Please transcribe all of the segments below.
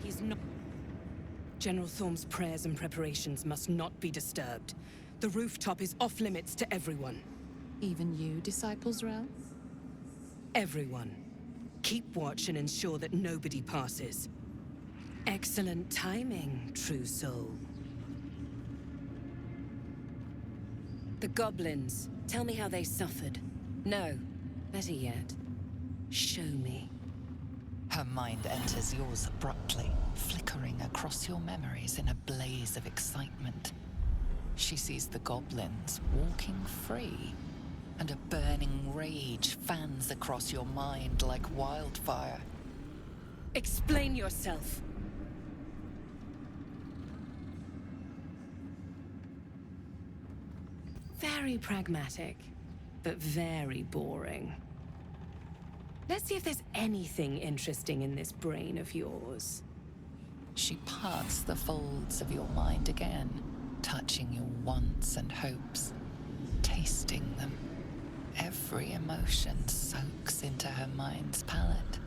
He's not... General Thorm's prayers and preparations must not be disturbed. The rooftop is off limits to everyone. Even you, Disciples Rel? Everyone. Keep watch and ensure that nobody passes. Excellent timing, true soul. The goblins. Tell me how they suffered. No, better yet, show me. Her mind enters yours abruptly, flickering across your memories in a blaze of excitement. She sees the goblins walking free, and a burning rage fans across your mind like wildfire. Explain yourself. Very pragmatic, but very boring. Let's see if there's anything interesting in this brain of yours. She parts the folds of your mind again, touching your wants and hopes, tasting them. Every emotion soaks into her mind's palate.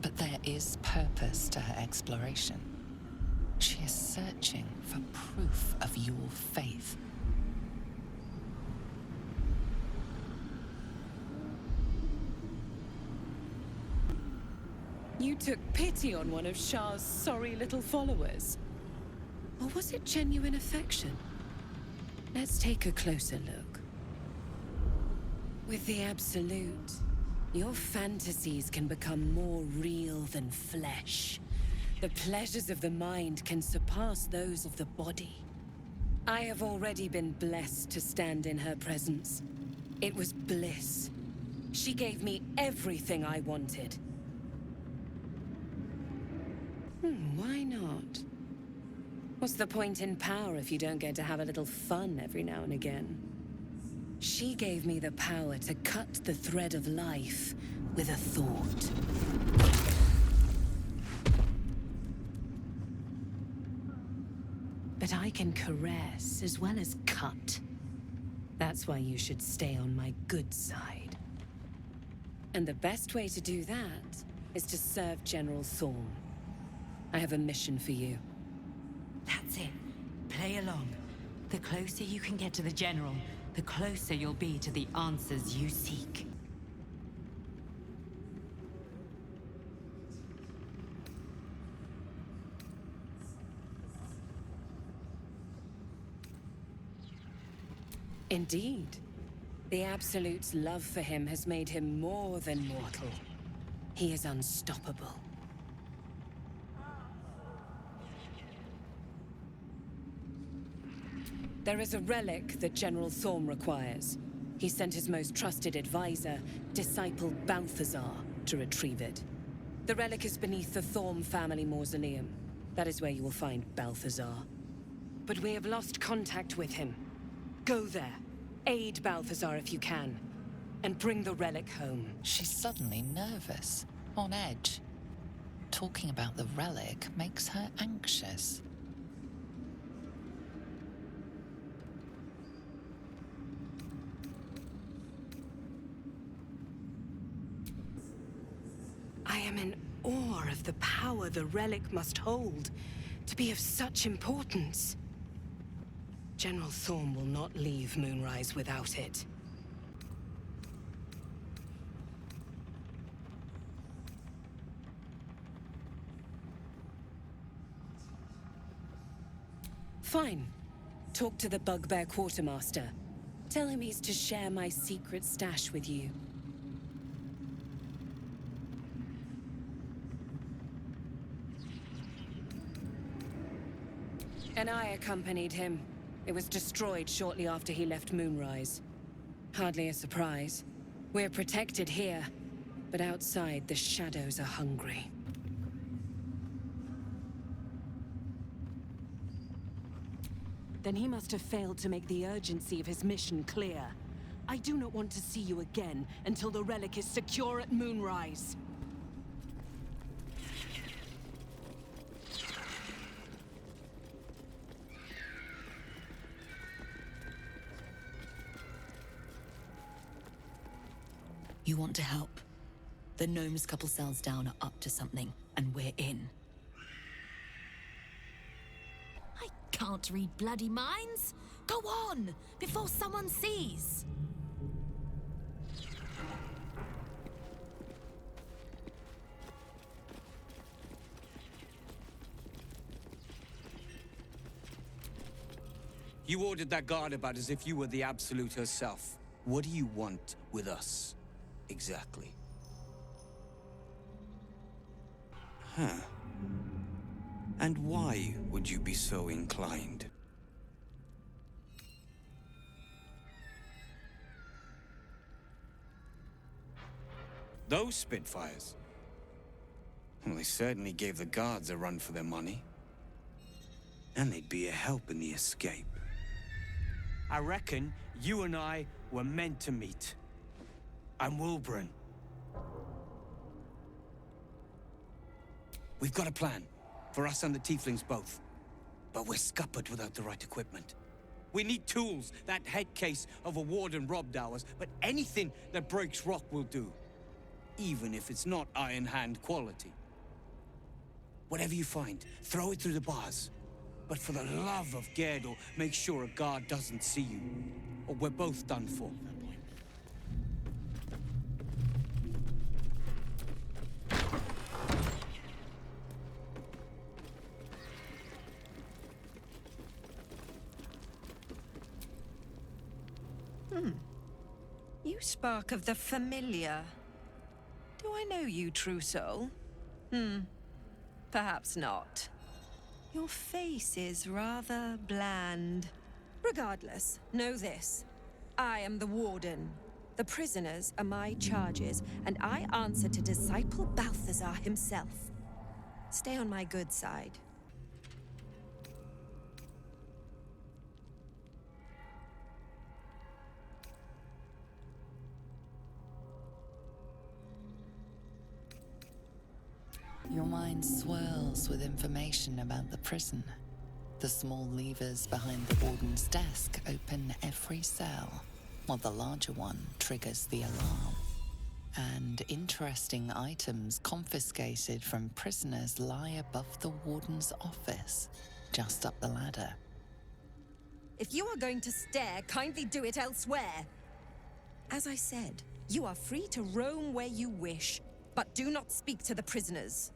But there is purpose to her exploration. She is searching for proof of your faith. You took pity on one of Shah's sorry little followers. Or was it genuine affection? Let's take a closer look. With the Absolute, your fantasies can become more real than flesh. The pleasures of the mind can surpass those of the body. I have already been blessed to stand in her presence. It was bliss. She gave me everything I wanted. Why not? What's the point in power if you don't get to have a little fun every now and again? She gave me the power to cut the thread of life with a thought. But I can caress as well as cut. That's why you should stay on my good side. And the best way to do that is to serve General Thorm. I have a mission for you. That's it. Play along. The closer you can get to the General, the closer you'll be to the answers you seek. Indeed. The Absolute's love for him has made him more than mortal. He is unstoppable. There is a relic that General Thorm requires. He sent his most trusted advisor, disciple Balthazar, to retrieve it. The relic is beneath the Thorm family mausoleum. That is where you will find Balthazar. But we have lost contact with him. Go there, aid Balthazar if you can, and bring the relic home. She's suddenly nervous, on edge. Talking about the relic makes her anxious. I am in awe of the power the relic must hold to be of such importance. General Thorm will not leave Moonrise without it. Fine. Talk to the Bugbear Quartermaster. Tell him he's to share my secret stash with you. And I accompanied him. It was destroyed shortly after he left Moonrise. Hardly a surprise. We're protected here, but outside the shadows are hungry. Then he must have failed to make the urgency of his mission clear. I do not want to see you again until the relic is secure at Moonrise. You want to help? The gnomes couple cells down are up to something, and we're in. Can't read bloody minds? Go on, before someone sees. You ordered that guard about as if you were the Absolute herself. What do you want with us, exactly? Huh. And why would you be so inclined? Those Spitfires? Well, they certainly gave the guards a run for their money. And they'd be a help in the escape. I reckon you and I were meant to meet. I'm Wilburn. We've got a plan, for us and the Tieflings both. But we're scuppered without the right equipment. We need tools. That head case of a warden robbed ours, but anything that breaks rock will do. Even if it's not Iron Hand quality. Whatever you find, throw it through the bars. But for the love of Gerdor, make sure a guard doesn't see you. Or we're both done for. You spark of the familiar. Do I know you, true soul? Perhaps not. Your face is rather bland. Regardless, know this. I am the Warden. The prisoners are my charges, and I answer to Disciple Balthazar himself. Stay on my good side. Your mind swirls with information about the prison. The small levers behind the warden's desk open every cell, while the larger one triggers the alarm. And interesting items confiscated from prisoners lie above the warden's office, just up the ladder. If you are going to stare, kindly do it elsewhere. As I said, you are free to roam where you wish, but do not speak to the prisoners.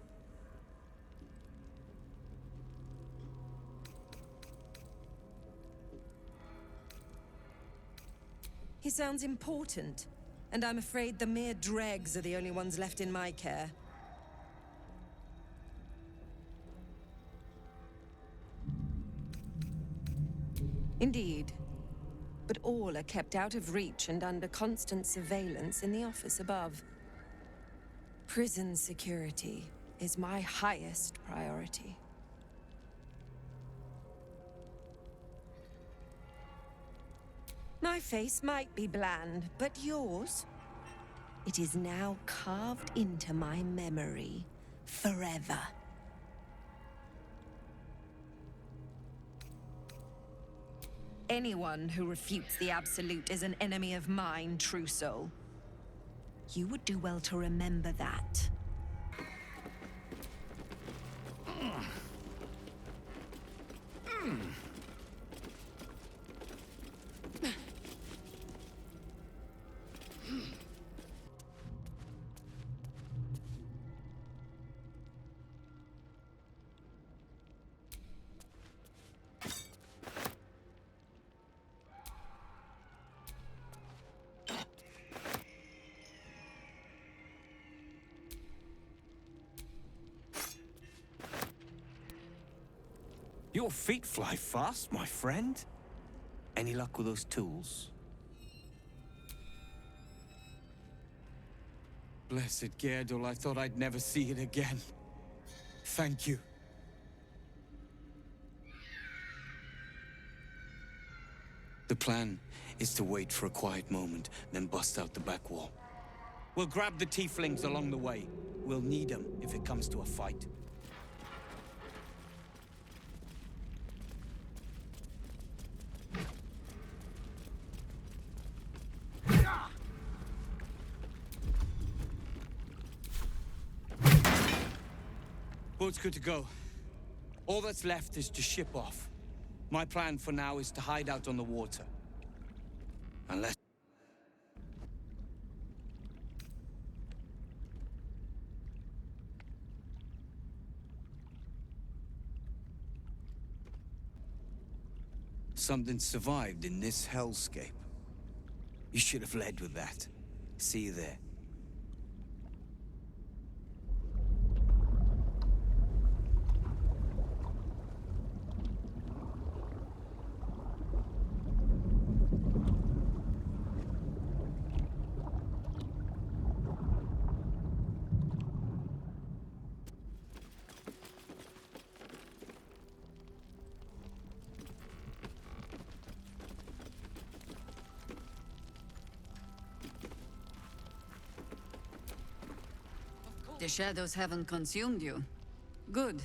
He sounds important, and I'm afraid the mere dregs are the only ones left in my care. Indeed. But all are kept out of reach and under constant surveillance in the office above. Prison security is my highest priority. My face might be bland, but yours? It is now carved into my memory forever. Anyone who refutes the Absolute is an enemy of mine, true soul. You would do well to remember that. Your feet fly fast, my friend. Any luck with those tools? Blessed Gerdor, I thought I'd never see it again. Thank you. The plan is to wait for a quiet moment, then bust out the back wall. We'll grab the tieflings along the way. We'll need them if it comes to a fight. Boat's good to go. All that's left is to ship off. My plan for now is to hide out on the water. Unless... something survived in this hellscape. You should have led with that. See you there. The shadows haven't consumed you. Good.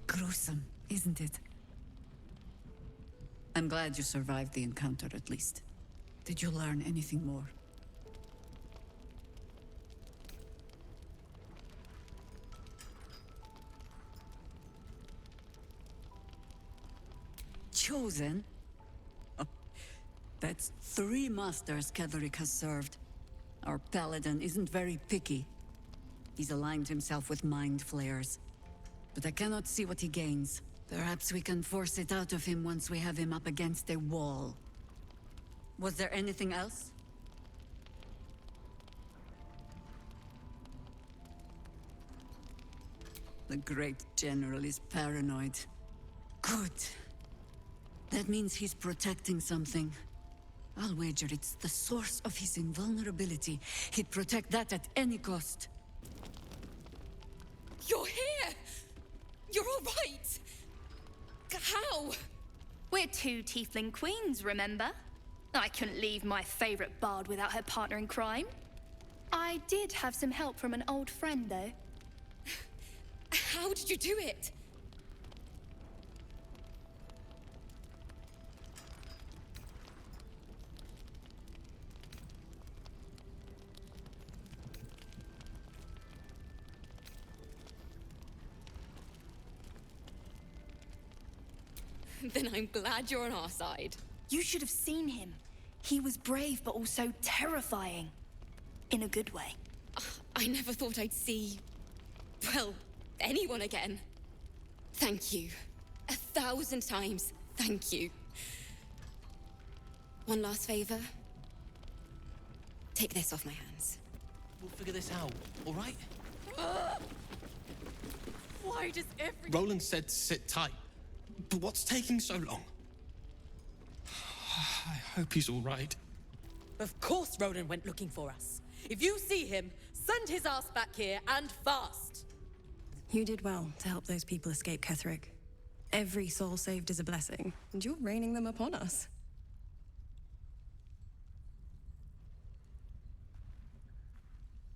Gruesome, isn't it? I'm glad you survived the encounter, at least. Did you learn anything more? Chosen? Oh, that's 3 masters Ketheric has served. Our paladin isn't very picky. He's aligned himself with mind flayers. But I cannot see what he gains. Perhaps we can force it out of him once we have him up against a wall. Was there anything else? The great general is paranoid. Good. That means he's protecting something. I'll wager it's the source of his invulnerability. He'd protect that at any cost. You're here! You're all right! How? We're 2 tiefling queens, remember? I couldn't leave my favorite bard without her partner in crime. I did have some help from an old friend, though. How did you do it? Then I'm glad you're on our side. You should have seen him. He was brave, but also terrifying. In a good way. I never thought I'd see... well, anyone again. Thank you. 1,000 times, thank you. One last favor. Take this off my hands. We'll figure this out, all right? Why does every... Roland said to sit tight. But what's taking so long? I hope he's all right. Of course Roland went looking for us. If you see him, send his ass back here, and fast! You did well to help those people escape Ketheric. Every soul saved is a blessing, and you're raining them upon us.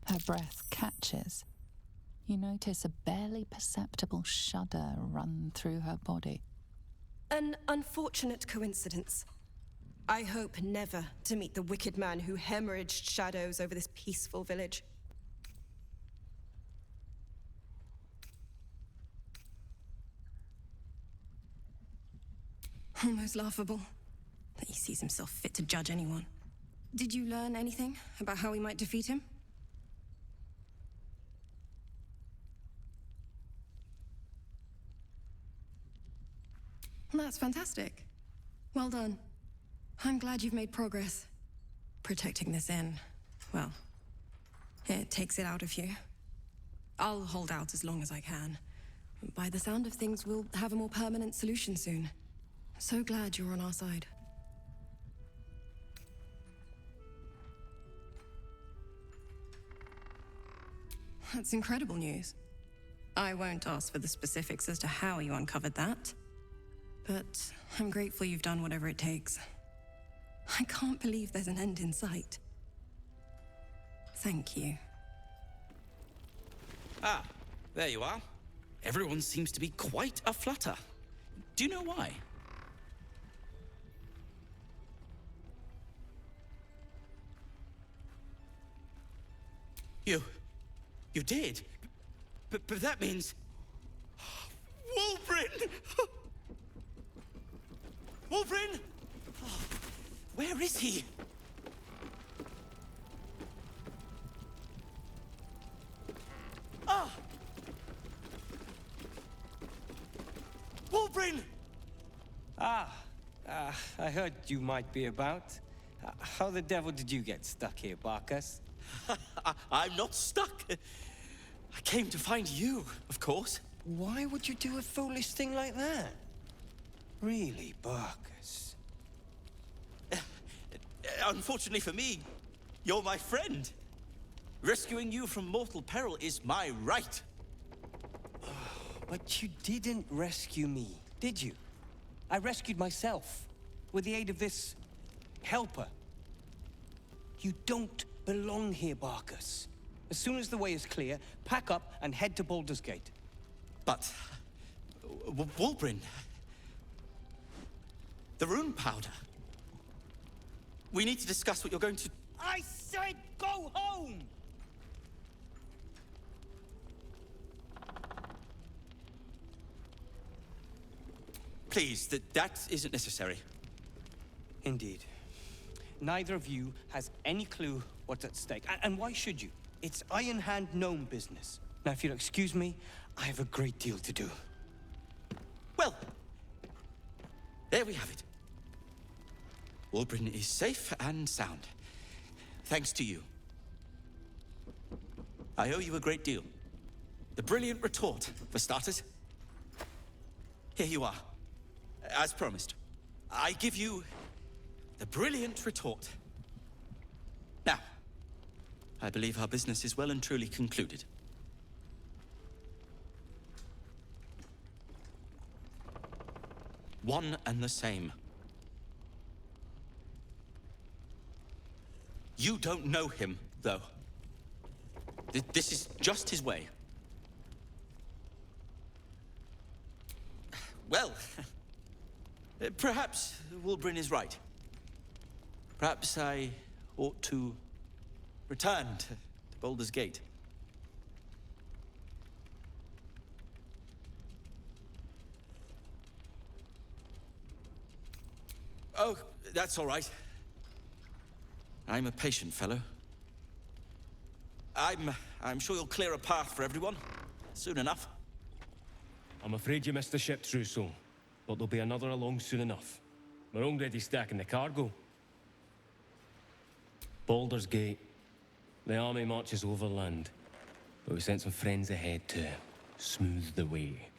Her breath catches. You notice a barely perceptible shudder run through her body. An unfortunate coincidence. I hope never to meet the wicked man who hemorrhaged shadows over this peaceful village. Almost laughable that he sees himself fit to judge anyone. Did you learn anything about how we might defeat him? That's fantastic. Well done. I'm glad you've made progress. Protecting this inn, well, it takes it out of you. I'll hold out as long as I can. By the sound of things, we'll have a more permanent solution soon. So glad you're on our side. That's incredible news. I won't ask for the specifics as to how you uncovered that. But I'm grateful you've done whatever it takes. I can't believe there's an end in sight. Thank you. Ah, there you are. Everyone seems to be quite a flutter. Do you know why? You did? But that means... Wulbrin! Wulbrin! Oh, where is he? Ah! Wulbrin! I heard you might be about. How the devil did you get stuck here, Barkus? I'm not stuck. I came to find you, of course. Why would you do a foolish thing like that? Really, Barkus? Unfortunately for me, you're my friend. Rescuing you from mortal peril is my right. But you didn't rescue me, did you? I rescued myself, with the aid of this... helper. You don't belong here, Barkus. As soon as the way is clear, pack up and head to Baldur's Gate. But... Wulbrin... The rune powder... We need to discuss what you're going to... I said go home! Please, that isn't necessary. Indeed. Neither of you has any clue what's at stake. And why should you? It's Iron Hand gnome business. Now, if you'll excuse me, I have a great deal to do. Well, there we have it. Wulbrin is safe and sound. Thanks to you. I owe you a great deal. The brilliant retort, for starters. Here you are. As promised, I give you the brilliant retort. Now, I believe our business is well and truly concluded. One and the same. You don't know him, though. This is just his way. Well, perhaps Wulbrin is right. Perhaps I ought to return to Baldur's Gate. Oh, that's all right. I'm a patient fellow. I'm sure you'll clear a path for everyone soon enough. I'm afraid you missed the ship, Trousseau, but there'll be another along soon enough. We're already stacking the cargo. Baldur's Gate. The army marches overland, but we sent some friends ahead to smooth the way.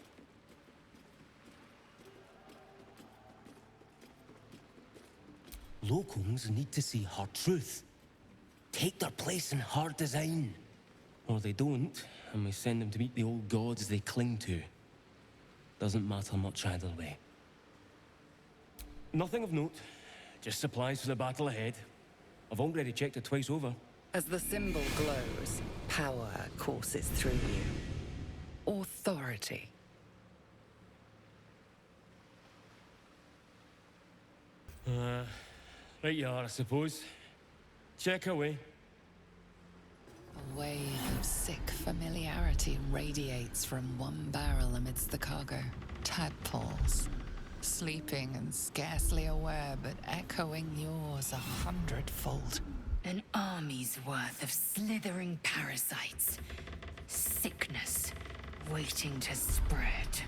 Locals need to see hard truth. Take their place in hard design. Or they don't, and we send them to meet the old gods they cling to. Doesn't matter much either way. Nothing of note. Just supplies for the battle ahead. I've already checked it twice over. As the symbol glows, power courses through you. Authority. Right you are, I suppose. Check away. A wave of sick familiarity radiates from one barrel amidst the cargo. Tadpoles. Sleeping and scarcely aware, but echoing yours 100-fold. An army's worth of slithering parasites. Sickness waiting to spread.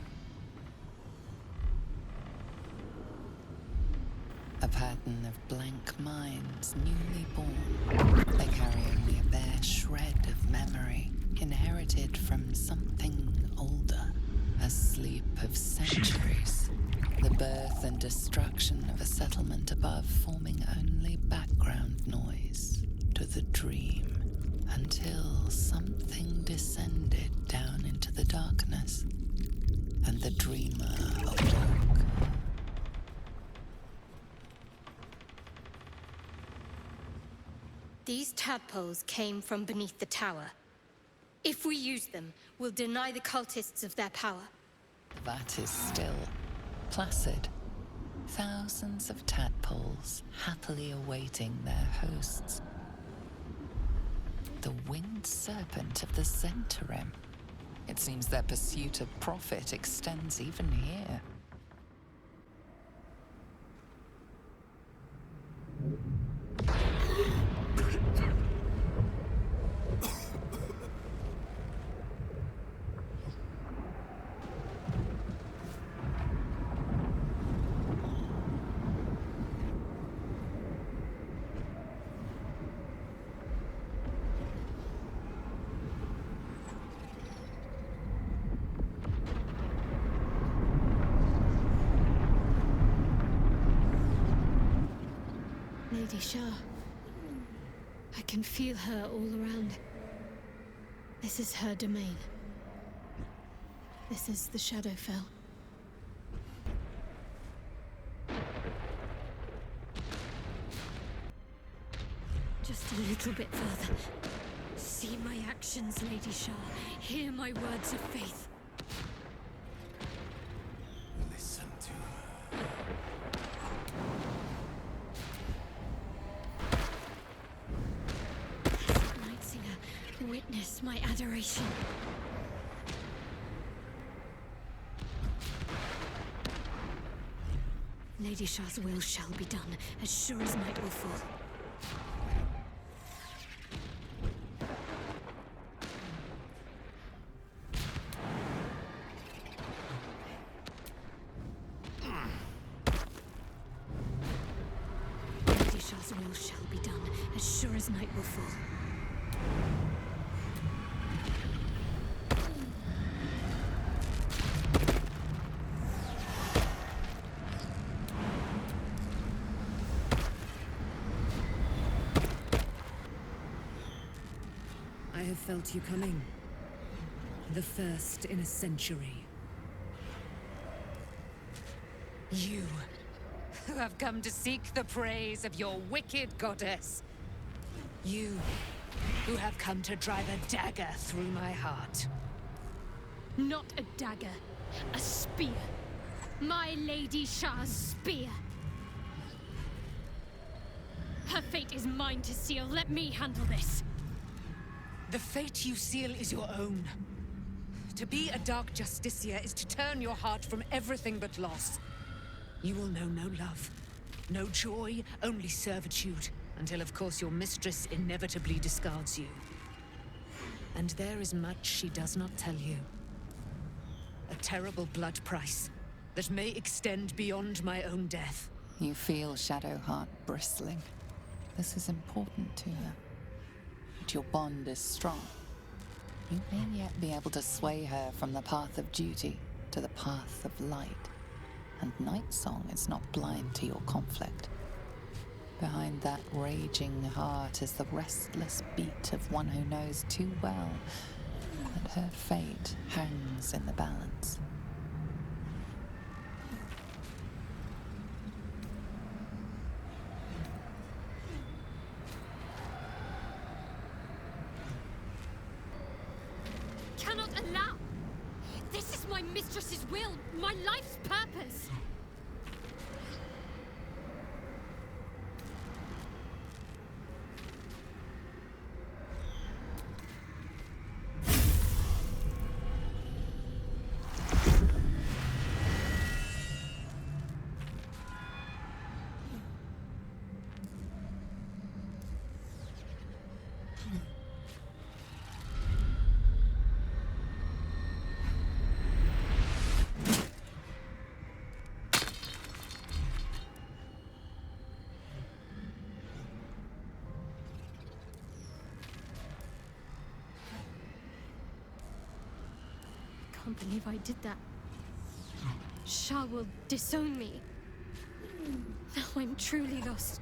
A pattern of blank minds newly born. They carry only a bare shred of memory, inherited from something older. A sleep of centuries. The birth and destruction of a settlement above forming only background noise to the dream. Until something descended down into the darkness, and the dreamer awoke. These tadpoles came from beneath the tower. If we use them, we'll deny the cultists of their power. That is still placid. Thousands of tadpoles happily awaiting their hosts. The winged serpent of the Zentarim. It seems their pursuit of profit extends even here. Lady Shah. I can feel her all around. This is her domain. This is the Shadowfell. Just a little bit further. See my actions, Lady Shah. Hear my words of faith. Listen to her. Night Singer, witness my adoration. Lady Shah's will shall be done, as sure as night will fall. Lady Shah's will shall be done, as sure as night will fall. I have felt you coming. The first in a century. You, who have come to seek the praise of your wicked goddess. You, who have come to drive a dagger through my heart. Not a dagger, a spear. My Lady Shah's spear. Her fate is mine to seal. Let me handle this. The fate you seal is your own. To be a Dark Justiciar is to turn your heart from everything but loss. You will know no love, no joy, only servitude, until of course your mistress inevitably discards you. And there is much she does not tell you. A terrible blood price that may extend beyond my own death. You feel Shadowheart bristling. This is important to her. But your bond is strong. You may yet be able to sway her from the path of duty to the path of light. And Nightsong is not blind to your conflict. Behind that raging heart is the restless beat of one who knows too well that her fate hangs in the balance. Cannot allow! This is my mistress's will, my life's purpose! I can't believe I did that. Shah will disown me. Now I'm truly lost.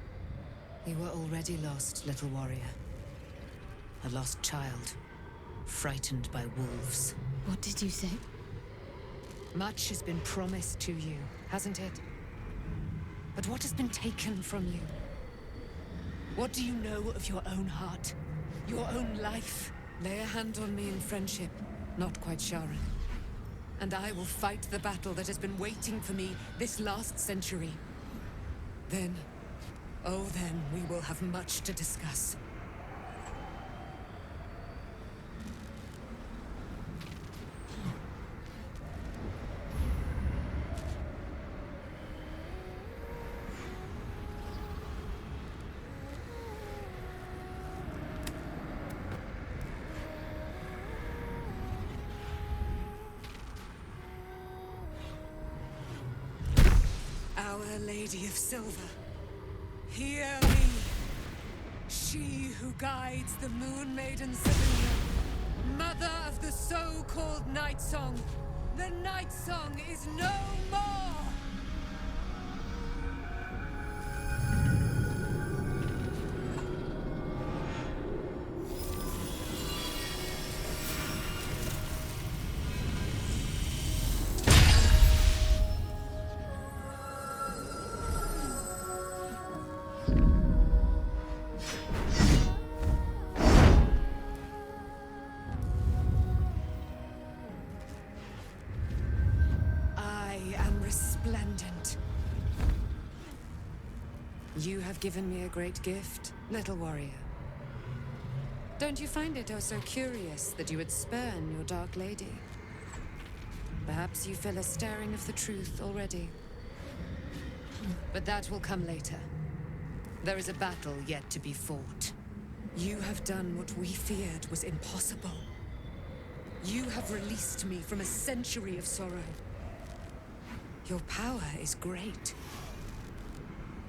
You were already lost, little warrior. A lost child, frightened by wolves. What did you say? Much has been promised to you, hasn't it? But what has been taken from you? What do you know of your own heart? Your own life? Lay a hand on me in friendship, not quite Sharon. And I will fight the battle that has been waiting for me this last century. Then, oh then, we will have much to discuss. Lady of Silver, hear me. She who guides the Moon Maiden Selena, mother of the so-called Night Song. The Night Song is no more! Resplendent. You have given me a great gift, little warrior. Don't you find it oh so curious that you would spurn your dark lady? Perhaps you feel a stirring of the truth already. But that will come later. There is a battle yet to be fought. You have done what we feared was impossible. You have released me from a century of sorrow. Your power is great.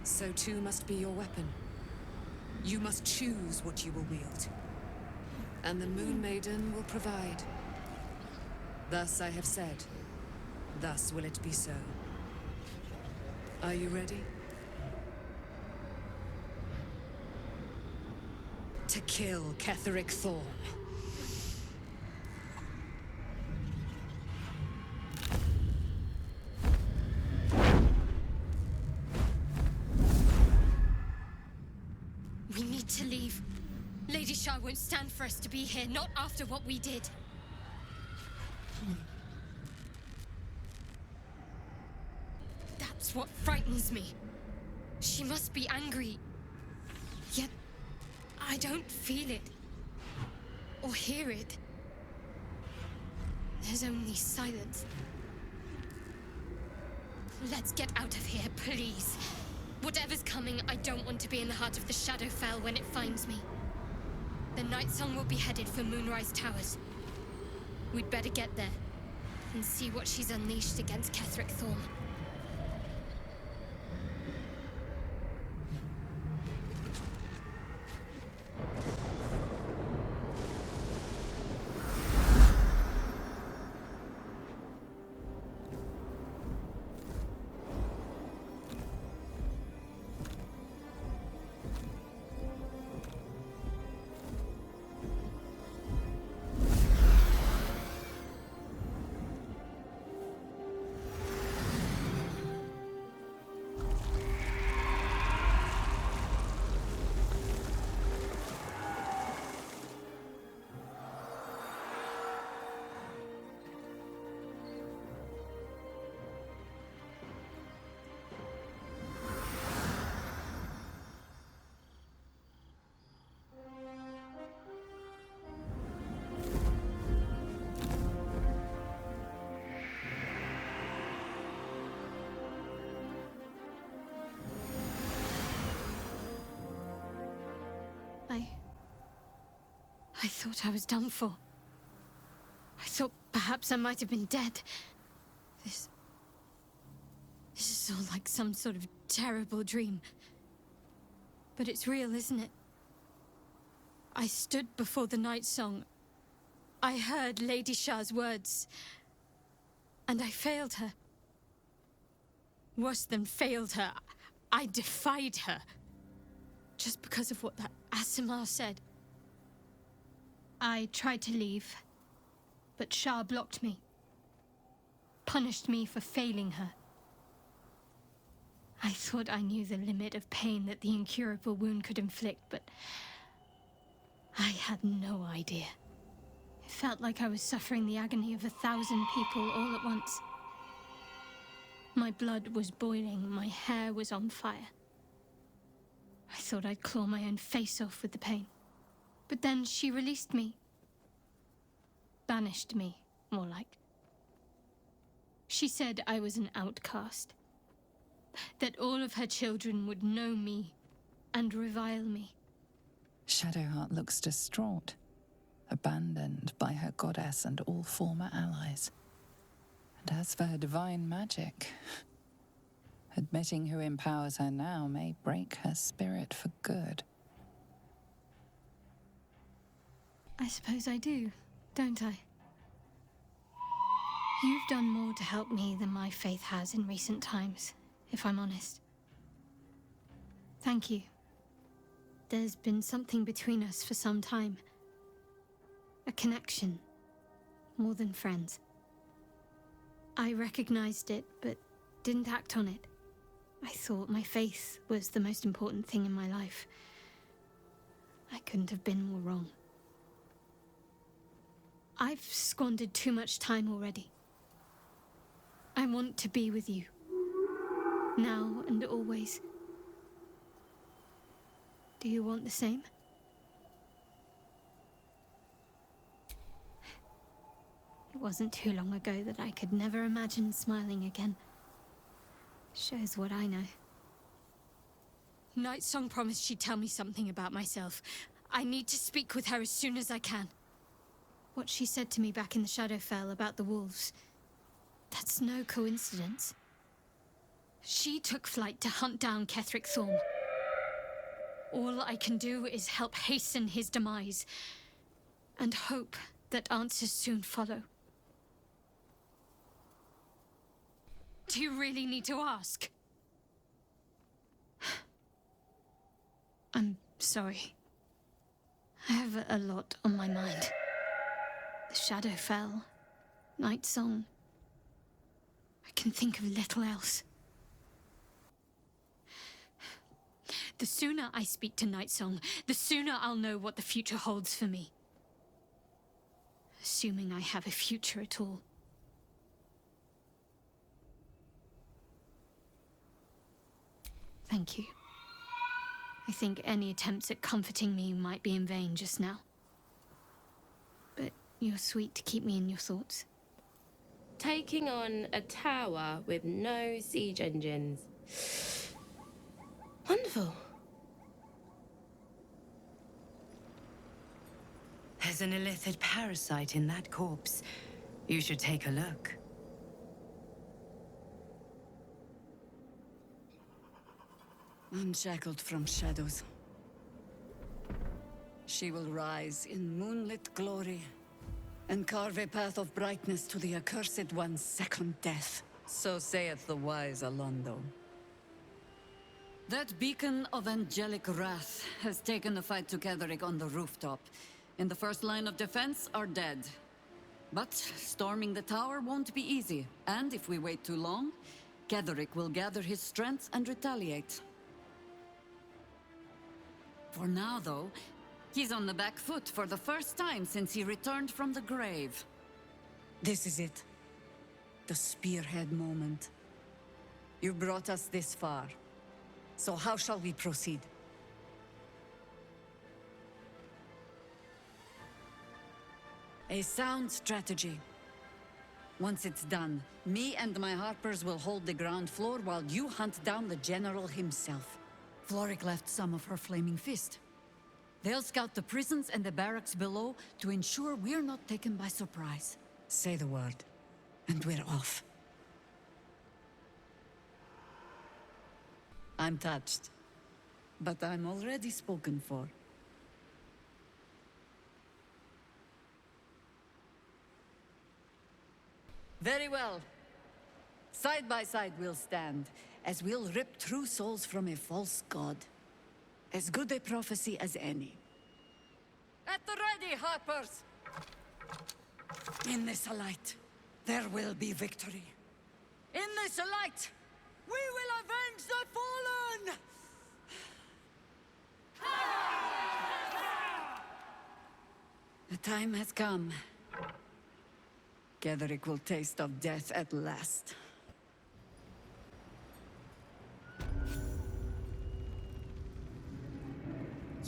So too must be your weapon. You must choose what you will wield. And the Moon Maiden will provide. Thus I have said. Thus will it be so. Are you ready? To kill Ketheric Thorn. We need to leave. Lady Shah won't stand for us to be here, not after what we did. That's what frightens me. She must be angry. Yet, I don't feel it. Or hear it. There's only silence. Let's get out of here, please. Whatever's coming, I don't want to be in the heart of the Shadowfell when it finds me. The Night Song will be headed for Moonrise Towers. We'd better get there and see what she's unleashed against Ketheric Thorn. I thought I was done for. I thought perhaps I might have been dead. This is all like some sort of terrible dream. But it's real, isn't it? I stood before the Night Song. I heard Lady Shah's words. And I failed her. Worse than failed her, I defied her. Just because of what that Asimar said. I tried to leave, but Shah blocked me. Punished me for failing her. I thought I knew the limit of pain that the incurable wound could inflict, but I had no idea. It felt like I was suffering the agony of 1,000 people all at once. My blood was boiling, my hair was on fire. I thought I'd claw my own face off with the pain. But then she released me. Banished me, more like. She said I was an outcast. That all of her children would know me and revile me. Shadowheart looks distraught, abandoned by her goddess and all former allies. And as for her divine magic, Admitting who empowers her now may break her spirit for good. I suppose I do, don't I? You've done more to help me than my faith has in recent times, if I'm honest. Thank you. There's been something between us for some time. A connection, more than friends. I recognized it, but didn't act on it. I thought my faith was the most important thing in my life. I couldn't have been more wrong. I've squandered too much time already. I want to be with you. Now and always. Do you want the same? It wasn't too long ago that I could never imagine smiling again. Shows what I know. Nightsong promised she'd tell me something about myself. I need to speak with her as soon as I can. What she said to me back in the Shadowfell about the wolves, that's no coincidence. She took flight to hunt down Ketheric Thorm. All I can do is help hasten his demise, and hope that answers soon follow. Do you really need to ask? I'm sorry. I have a lot on my mind. The Shadowfell, Nightsong. I can think of little else. The sooner I speak to Nightsong, the sooner I'll know what the future holds for me. Assuming I have a future at all. Thank you. I think any attempts at comforting me might be in vain just now. But you're sweet to keep me in your thoughts. Taking on a tower with no siege engines. Wonderful. There's an illithid parasite in that corpse. You should take a look. Unshackled from shadows, she will rise in moonlit glory and carve a path of brightness to the accursed one's second death. So saith the wise Alondo. That beacon of angelic wrath has taken the fight to Ketheric on the rooftop. In the first line of defense are dead. But storming the tower won't be easy, and if we wait too long, Ketheric will gather his strength and retaliate. For now, though, he's on the back foot for the first time since he returned from the grave. This is it. The spearhead moment. You brought us this far. So how shall we proceed? A sound strategy. Once it's done, me and my Harpers will hold the ground floor while you hunt down the General himself. Floric left some of her flaming fist. They'll scout the prisons and the barracks below to ensure we're not taken by surprise. Say the word, and we're off. I'm touched, but I'm already spoken for. Very well. Side by side we'll stand, as we'll rip true souls from a false god. As good a prophecy as any. At the ready, Harpers! In this light, there will be victory. In this light, we will avenge the fallen! The time has come. Ketheric will taste of death at last.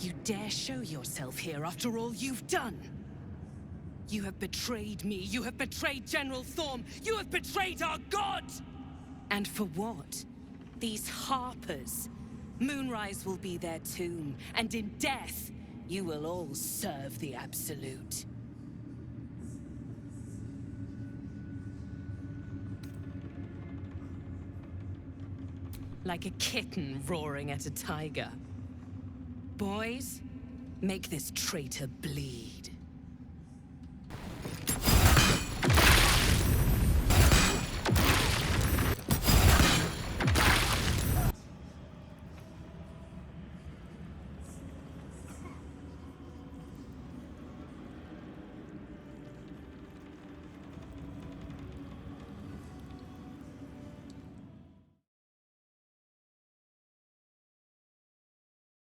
You dare show yourself here after all you've done? You have betrayed me. You have betrayed General Thorm. You have betrayed our god! And for what? These Harpers. Moonrise will be their tomb, and in death, you will all serve the Absolute. like a kitten roaring at a tiger. Boys, make this traitor bleed.